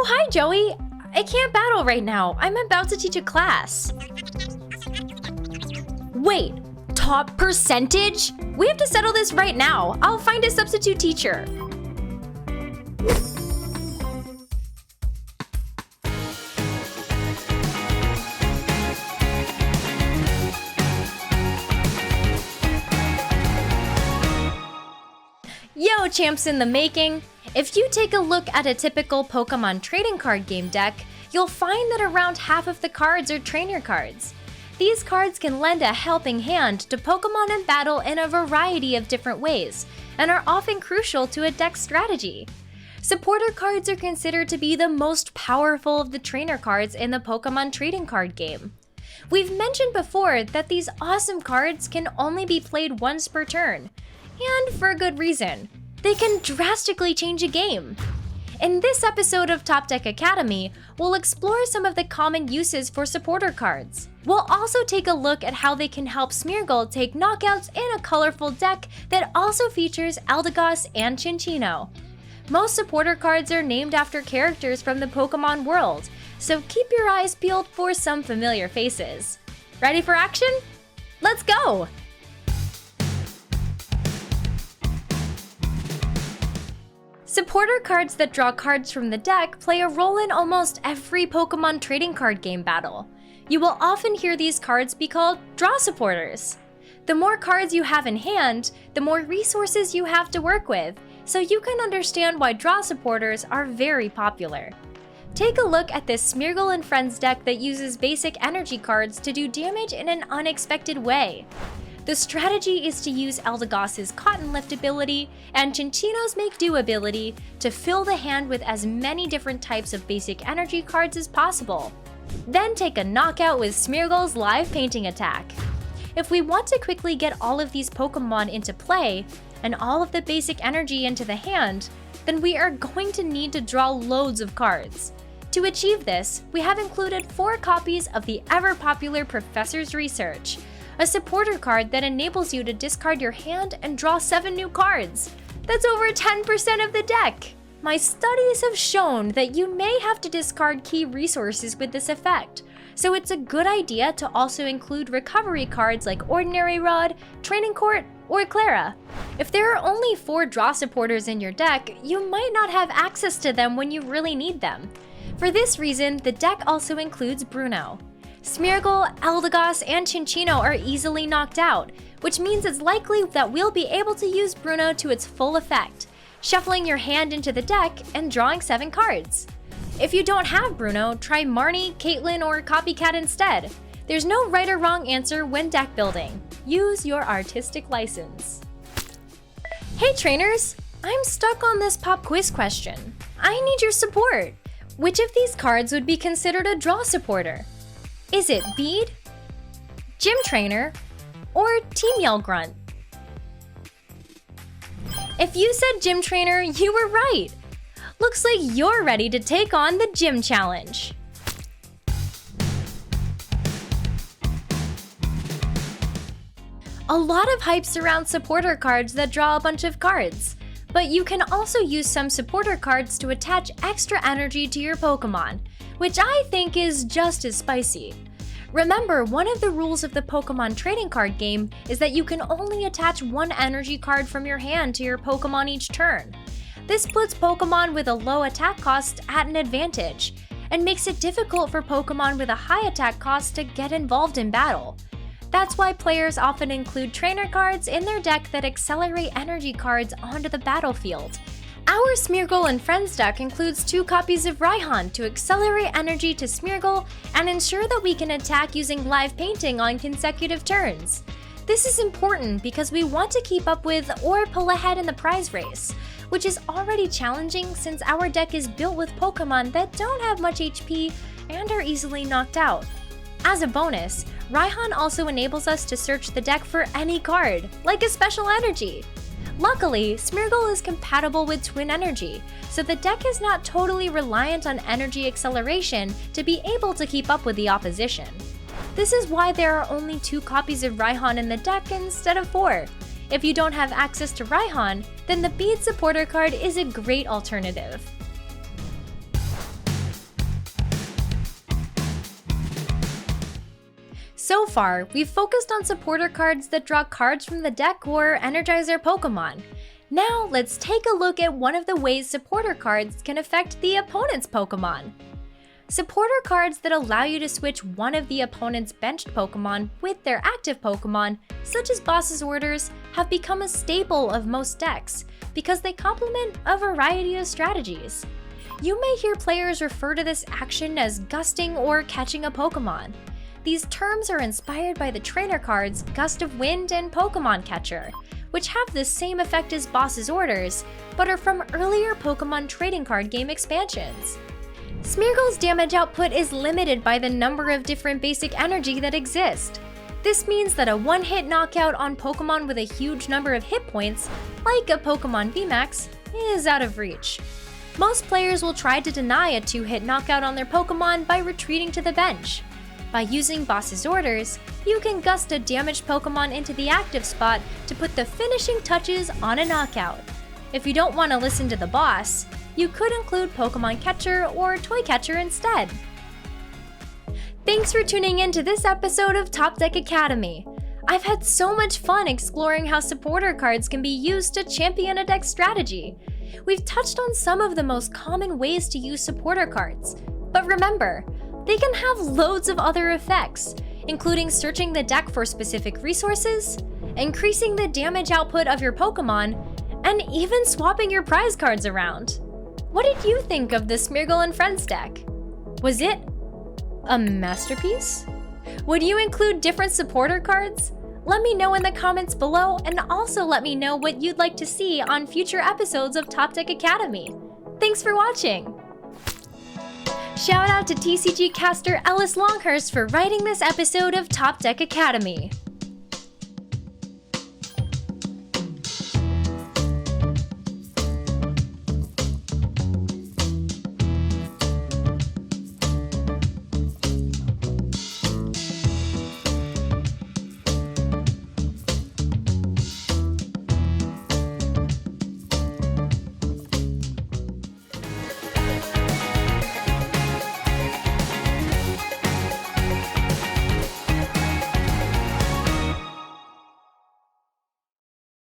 Oh, hi, Joey! I can't battle right now. I'm about to teach a class. Wait, top percentage? We have to settle this right now. I'll find a substitute teacher. Yo, champs in the making! If you take a look at a typical Pokemon trading card game deck, you'll find that around half of the cards are trainer cards. These cards can lend a helping hand to Pokemon in battle in a variety of different ways, and are often crucial to a deck's strategy. Supporter cards are considered to be the most powerful of the trainer cards in the Pokemon trading card game. We've mentioned before that these awesome cards can only be played once per turn, and for good reason. They can drastically change a game. In this episode of Top Deck Academy, we'll explore some of the common uses for supporter cards. We'll also take a look at how they can help Smeargle take knockouts in a colorful deck that also features Eldegoss and Chinchino. Most supporter cards are named after characters from the Pokemon world, so keep your eyes peeled for some familiar faces. Ready for action? Let's go! Supporter cards that draw cards from the deck play a role in almost every Pokemon trading card game battle. You will often hear these cards be called draw supporters. The more cards you have in hand, the more resources you have to work with, so you can understand why draw supporters are very popular. Take a look at this Smeargle and Friends deck that uses basic energy cards to do damage in an unexpected way. The strategy is to use Eldegoss's Cotton Lift ability and Chinchino's Make Do ability to fill the hand with as many different types of basic energy cards as possible. Then take a knockout with Smeargle's Live Painting attack. If we want to quickly get all of these Pokemon into play, and all of the basic energy into the hand, then we are going to need to draw loads of cards. To achieve this, we have included 4 copies of the ever-popular Professor's Research, a supporter card that enables you to discard your hand and draw 7 new cards. That's over 10% of the deck! My studies have shown that you may have to discard key resources with this effect, so it's a good idea to also include recovery cards like Ordinary Rod, Training Court, or Clara. If there are only 4 draw supporters in your deck, you might not have access to them when you really need them. For this reason, the deck also includes Bruno. Smeargle, Eldegoss, and Chinchino are easily knocked out, which means it's likely that we'll be able to use Bruno to its full effect, shuffling your hand into the deck and drawing 7 cards. If you don't have Bruno, try Marnie, Caitlyn, or Copycat instead. There's no right or wrong answer when deck building. Use your artistic license. Hey trainers! I'm stuck on this pop quiz question. I need your support. Which of these cards would be considered a draw supporter? Is it Bead, Gym Trainer, or Team Yell Grunt? If you said Gym Trainer, you were right! Looks like you're ready to take on the Gym Challenge. A lot of hype surrounds supporter cards that draw a bunch of cards, but you can also use some supporter cards to attach extra energy to your Pokemon, which I think is just as spicy. Remember, one of the rules of the Pokemon trading card game is that you can only attach 1 energy card from your hand to your Pokemon each turn. This puts Pokemon with a low attack cost at an advantage, and makes it difficult for Pokemon with a high attack cost to get involved in battle. That's why players often include trainer cards in their deck that accelerate energy cards onto the battlefield. Our Smeargle and Friends deck includes 2 copies of Raihan to accelerate energy to Smeargle and ensure that we can attack using Live Painting on consecutive turns. This is important because we want to keep up with or pull ahead in the prize race, which is already challenging since our deck is built with Pokemon that don't have much HP and are easily knocked out. As a bonus, Raihan also enables us to search the deck for any card, like a special energy. Luckily, Smeargle is compatible with Twin Energy, so the deck is not totally reliant on energy acceleration to be able to keep up with the opposition. This is why there are only 2 copies of Raihan in the deck instead of 4. If you don't have access to Raihan, then the Bead supporter card is a great alternative. So far, we've focused on supporter cards that draw cards from the deck or energize our Pokemon. Now, let's take a look at one of the ways supporter cards can affect the opponent's Pokemon. Supporter cards that allow you to switch one of the opponent's benched Pokemon with their active Pokemon, such as Boss's Orders, have become a staple of most decks because they complement a variety of strategies. You may hear players refer to this action as gusting or catching a Pokemon. These terms are inspired by the trainer cards Gust of Wind and Pokemon Catcher, which have the same effect as Boss's Orders, but are from earlier Pokemon trading card game expansions. Smeargle's damage output is limited by the number of different basic energy that exist. This means that a one-hit knockout on Pokemon with a huge number of hit points, like a Pokemon VMAX, is out of reach. Most players will try to deny a two-hit knockout on their Pokemon by retreating to the bench. By using Boss's Orders, you can gust a damaged Pokemon into the active spot to put the finishing touches on a knockout. If you don't want to listen to the boss, you could include Pokemon Catcher or Toy Catcher instead. Thanks for tuning in to this episode of Top Deck Academy. I've had so much fun exploring how supporter cards can be used to champion a deck strategy. We've touched on some of the most common ways to use supporter cards, but remember, they can have loads of other effects, including searching the deck for specific resources, increasing the damage output of your Pokemon, and even swapping your prize cards around. What did you think of the Smeargle and Friends deck? Was it a masterpiece? Would you include different supporter cards? Let me know in the comments below, and also let me know what you'd like to see on future episodes of Top Deck Academy. Thanks for watching! Shout out to TCG caster Ellis Longhurst for writing this episode of Top Deck Academy.